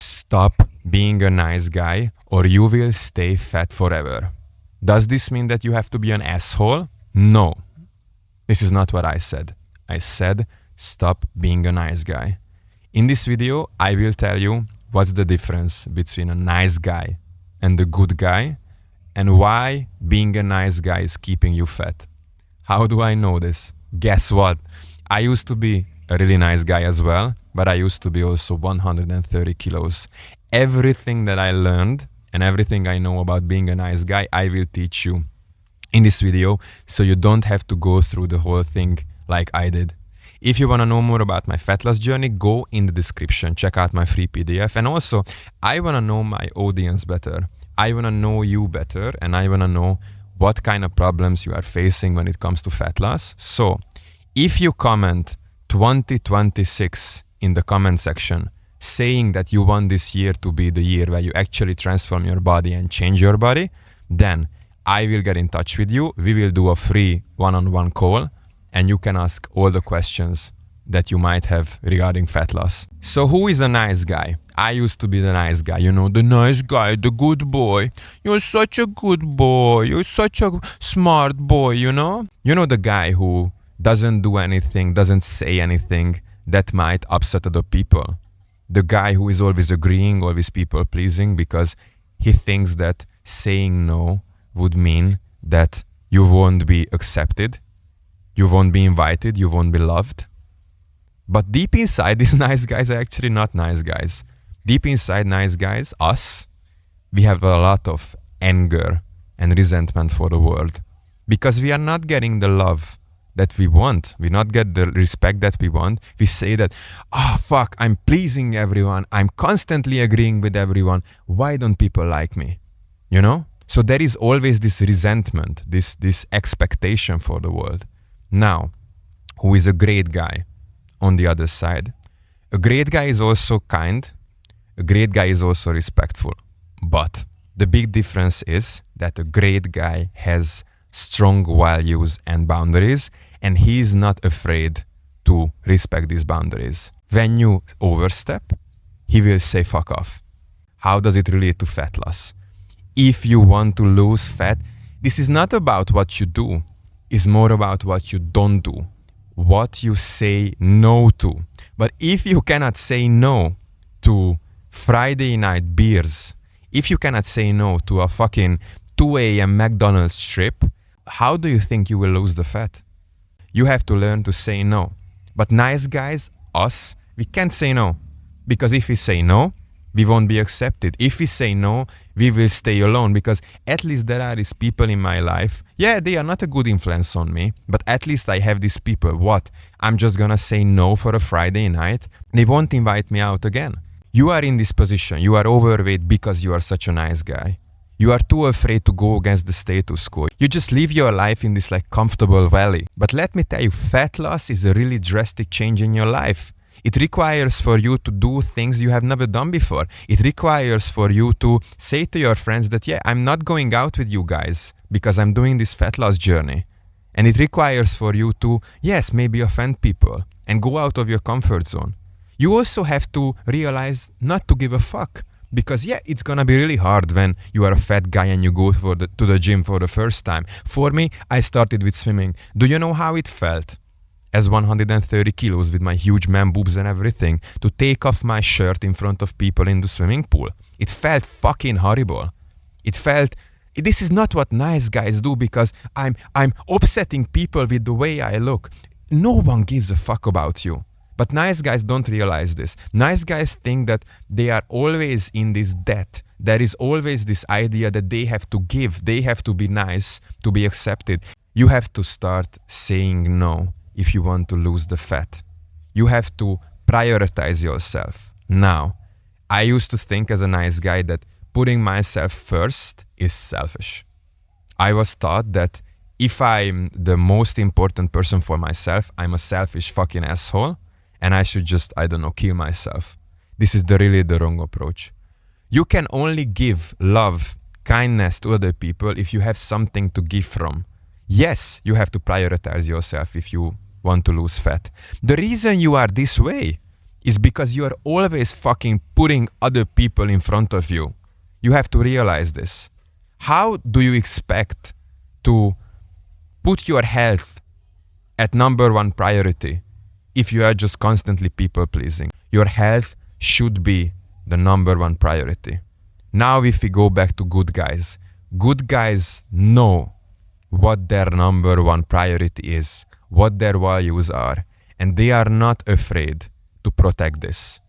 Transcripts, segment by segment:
Stop being a nice guy or you will stay fat forever. Does this mean that you have to be an asshole? No. This is not what I said. I said stop being a nice guy. In this video, I will tell you what's the difference between a nice guy and a good guy and why being a nice guy is keeping you fat. How do I know this? Guess what? I used to be a really nice guy as well, but I used to be also 130 kilos. Everything that I learned and everything I know about being a nice guy, I will teach you in this video so you don't have to go through the whole thing like I did. If you want to know more about my fat loss journey, go in the description, check out my free PDF. And also, I want to know my audience better. I want to know you better and I want to know what kind of problems you are facing when it comes to fat loss. So, if you comment 2026 in the comment section saying that you want this year to be the year where you actually transform your body and change your body, then I will get in touch with you. We will do a free one-on-one call and you can ask all the questions that you might have regarding fat loss. So who is a nice guy? I used to be the nice guy, you know, the nice guy, the good boy. You're such a good boy. You're such a smart boy, you know? You know, the guy who doesn't do anything, doesn't say anything that might upset other people. The guy who is always agreeing, always people pleasing because he thinks that saying no would mean that you won't be accepted, you won't be invited, you won't be loved. But deep inside, these nice guys are actually not nice guys. Deep inside nice guys, us, we have a lot of anger and resentment for the world because we are not getting the love that we want. We not get the respect that we want. We say that, fuck, I'm pleasing everyone. I'm constantly agreeing with everyone. Why don't people like me? You know? So there is always this resentment, this expectation for the world. Now, who is a great guy on the other side? A great guy is also kind. A great guy is also respectful. But the big difference is that a great guy has strong values and boundaries, and he is not afraid to respect these boundaries. When you overstep, he will say fuck off. How does it relate to fat loss? If you want to lose fat, this is not about what you do, it's more about what you don't do, what you say no to. But if you cannot say no to Friday night beers, if you cannot say no to a fucking 2 a.m. McDonald's trip, how do you think you will lose the fat? You have to learn to say no. But nice guys, us, we can't say no. Because if we say no, we won't be accepted. If we say no, we will stay alone. Because at least there are these people in my life. Yeah, they are not a good influence on me. But at least I have these people. What? I'm just gonna say no for a Friday night? They won't invite me out again. You are in this position. You are overweight because you are such a nice guy. You are too afraid to go against the status quo. You just live your life in this like comfortable valley. But let me tell you, fat loss is a really drastic change in your life. It requires for you to do things you have never done before. It requires for you to say to your friends that, yeah, I'm not going out with you guys because I'm doing this fat loss journey. And it requires for you to, yes, maybe offend people and go out of your comfort zone. You also have to realize not to give a fuck. Because yeah, it's gonna be really hard when you are a fat guy and you go to the gym for the first time. For me, I started with swimming. Do you know how it felt? As 130 kilos with my huge man boobs and everything, to take off my shirt in front of people in the swimming pool. It felt fucking horrible. It felt, this is not what nice guys do because I'm upsetting people with the way I look. No one gives a fuck about you. But nice guys don't realize this. Nice guys think that they are always in this debt. There is always this idea that they have to give, they have to be nice to be accepted. You have to start saying no if you want to lose the fat. You have to prioritize yourself. Now, I used to think as a nice guy that putting myself first is selfish. I was taught that if I'm the most important person for myself, I'm a selfish fucking asshole. And I should just, I don't know, kill myself. This is really the wrong approach. You can only give love, kindness to other people if you have something to give from. Yes, you have to prioritize yourself if you want to lose fat. The reason you are this way is because you are always fucking putting other people in front of you. You have to realize this. How do you expect to put your health at number one priority if you are just constantly people pleasing? Your health should be the number one priority. Now if we go back to good guys know what their number one priority is, what their values are, and they are not afraid to protect this.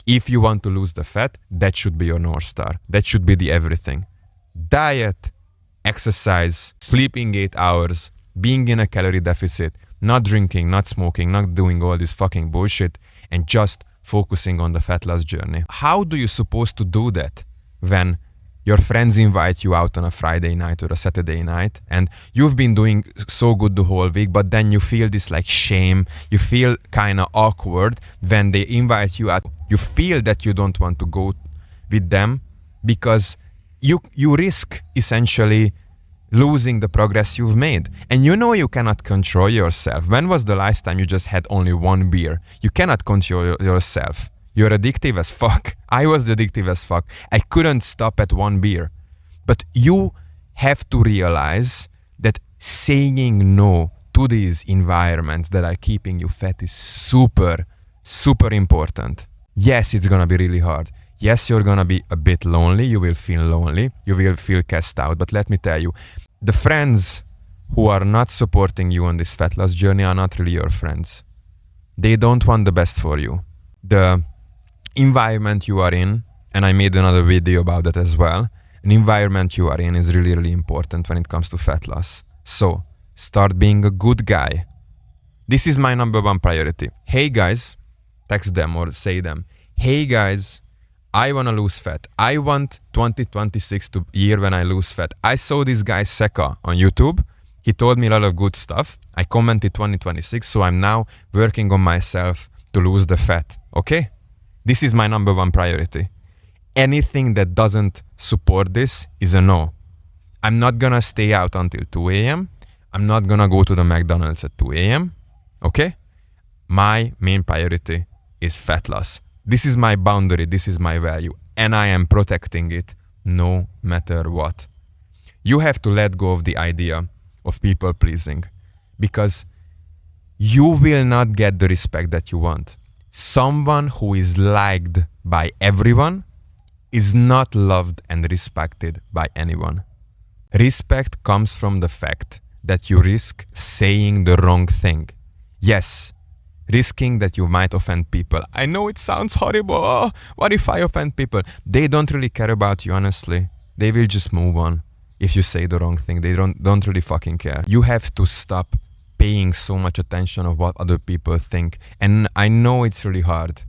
If you want to lose the fat, that should be your North Star. That should be the everything. Diet, exercise, sleeping 8 hours, being in a calorie deficit, not drinking, not smoking, not doing all this fucking bullshit, and just focusing on the fat loss journey. How do you supposed to do that when your friends invite you out on a Friday night or a Saturday night and you've been doing so good the whole week, but then you feel this like shame, you feel kind of awkward when they invite you out. You feel that you don't want to go with them because you risk essentially losing the progress you've made. And you know you cannot control yourself. When was the last time you just had only one beer? You cannot control yourself. You're addictive as fuck. I was addictive as fuck. I couldn't stop at one beer. But you have to realize that saying no to these environments that are keeping you fat is super, super important. Yes, it's gonna be really hard. Yes, you're gonna be a bit lonely. You will feel lonely. You will feel cast out. But let me tell you, the friends who are not supporting you on this fat loss journey are not really your friends. They don't want the best for you. The environment you are in, and I made another video about that as well, an environment you are in is really, really important when it comes to fat loss. So start being a good guy. This is my number one priority. Hey guys, text them or say them, hey guys, I want to lose fat. I want 2026 to year when I lose fat. I saw this guy Seka on YouTube. He told me a lot of good stuff. I commented 2026, so I'm now working on myself to lose the fat. Okay? This is my number one priority. Anything that doesn't support this is a no. I'm not gonna stay out until 2 a.m. I'm not gonna go to the McDonald's at 2 a.m. Okay? My main priority is fat loss. This is my boundary, this is my value, and I am protecting it no matter what. You have to let go of the idea of people pleasing because you will not get the respect that you want. Someone who is liked by everyone is not loved and respected by anyone. Respect comes from the fact that you risk saying the wrong thing. Yes, risking that you might offend people. I know it sounds horrible. Oh, what if I offend people? They don't really care about you, honestly. They will just move on if you say the wrong thing. They don't really fucking care. You have to stop paying so much attention of what other people think. And I know it's really hard.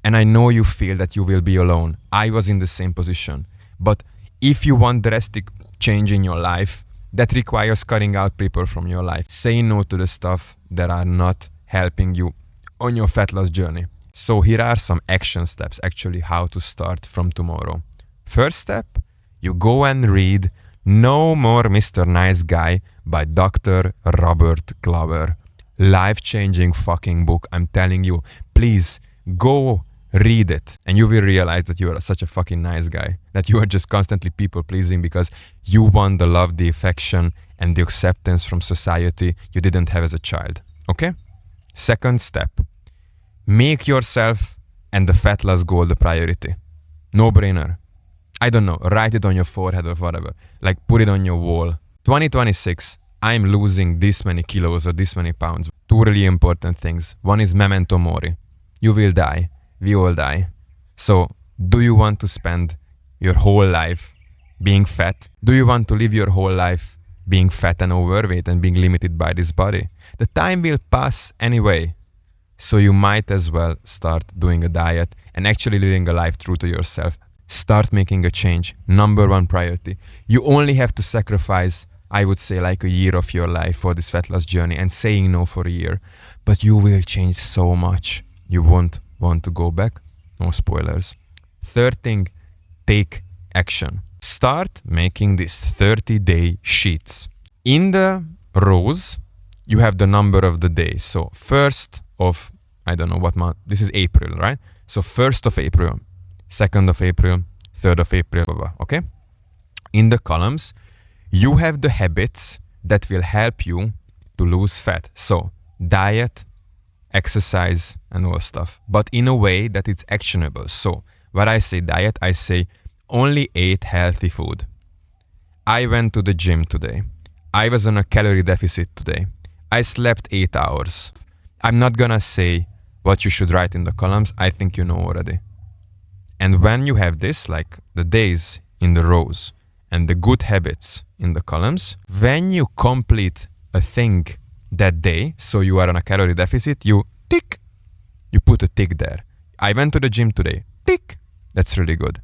And I know you feel that you will be alone. I was in the same position. But if you want drastic change in your life, that requires cutting out people from your life. Say no to the stuff that are not helping you on your fat loss journey. So here are some action steps, actually how to start from tomorrow. First step, you go and read No More Mr. Nice Guy by Dr. Robert Glover. Life-changing fucking book, I'm telling you. Please go read it and you will realize that you are such a fucking nice guy, that you are just constantly people pleasing because you want the love, the affection and the acceptance from society you didn't have as a child. Okay? Second step, make yourself and the fat loss goal the priority. No brainer. I don't know, write it on your forehead or whatever. Like put it on your wall. 2026, I'm losing this many kilos or this many pounds. Two really important things. One is memento mori. You will die. We all die. So do you want to spend your whole life being fat? Do you want to live your whole life being fat and overweight and being limited by this body? The time will pass anyway. So you might as well start doing a diet and actually living a life true to yourself. Start making a change. Number one priority. You only have to sacrifice, I would say, like a year of your life for this fat loss journey and saying no for a year. But you will change so much. You won't want to go back. No spoilers. Third thing, take action. Start making these 30-day sheets. In the rows, you have the number of the day. So 1st of I don't know what month. This is April, right? So 1st of April, 2nd of April, 3rd of April, blah, blah, okay? In the columns, you have the habits that will help you to lose fat. So diet, exercise, and all stuff, but in a way that it's actionable. So when I say diet, I say only eat healthy food. I went to the gym today. I was on a calorie deficit today. I slept 8 hours. I'm not gonna say what you should write in the columns. I think you know already. And when you have this, like the days in the rows and the good habits in the columns, when you complete a thing that day, so you are on a calorie deficit, you tick, you put a tick there. I went to the gym today, tick, that's really good.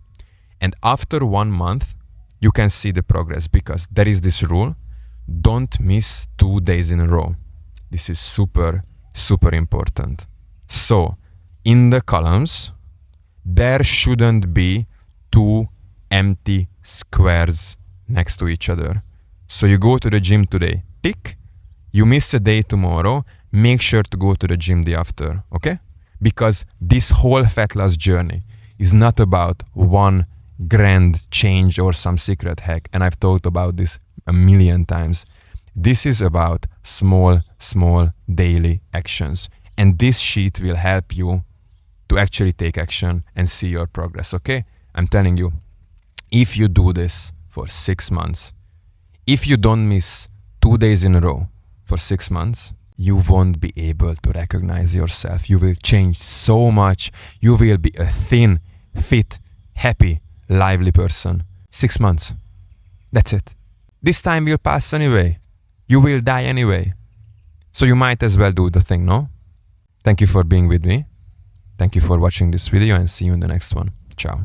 And after 1 month, you can see the progress, because there is this rule, don't miss 2 days in a row. This is super, super important. So in the columns, there shouldn't be 2 empty squares next to each other. So you go to the gym today, tick. You miss a day tomorrow, make sure to go to the gym the after, okay? Because this whole fat loss journey is not about one grand change or some secret hack. And I've talked about this a million times. This is about small, small daily actions. And this sheet will help you to actually take action and see your progress, okay? I'm telling you, if you do this for 6 months, if you don't miss 2 days in a row for 6 months, you won't be able to recognize yourself. You will change so much. You will be a thin, fit, happy, lively person. 6 months. That's it. This time will pass anyway. You will die anyway. So you might as well do the thing, no? Thank you for being with me. Thank you for watching this video, and see you in the next one. Ciao.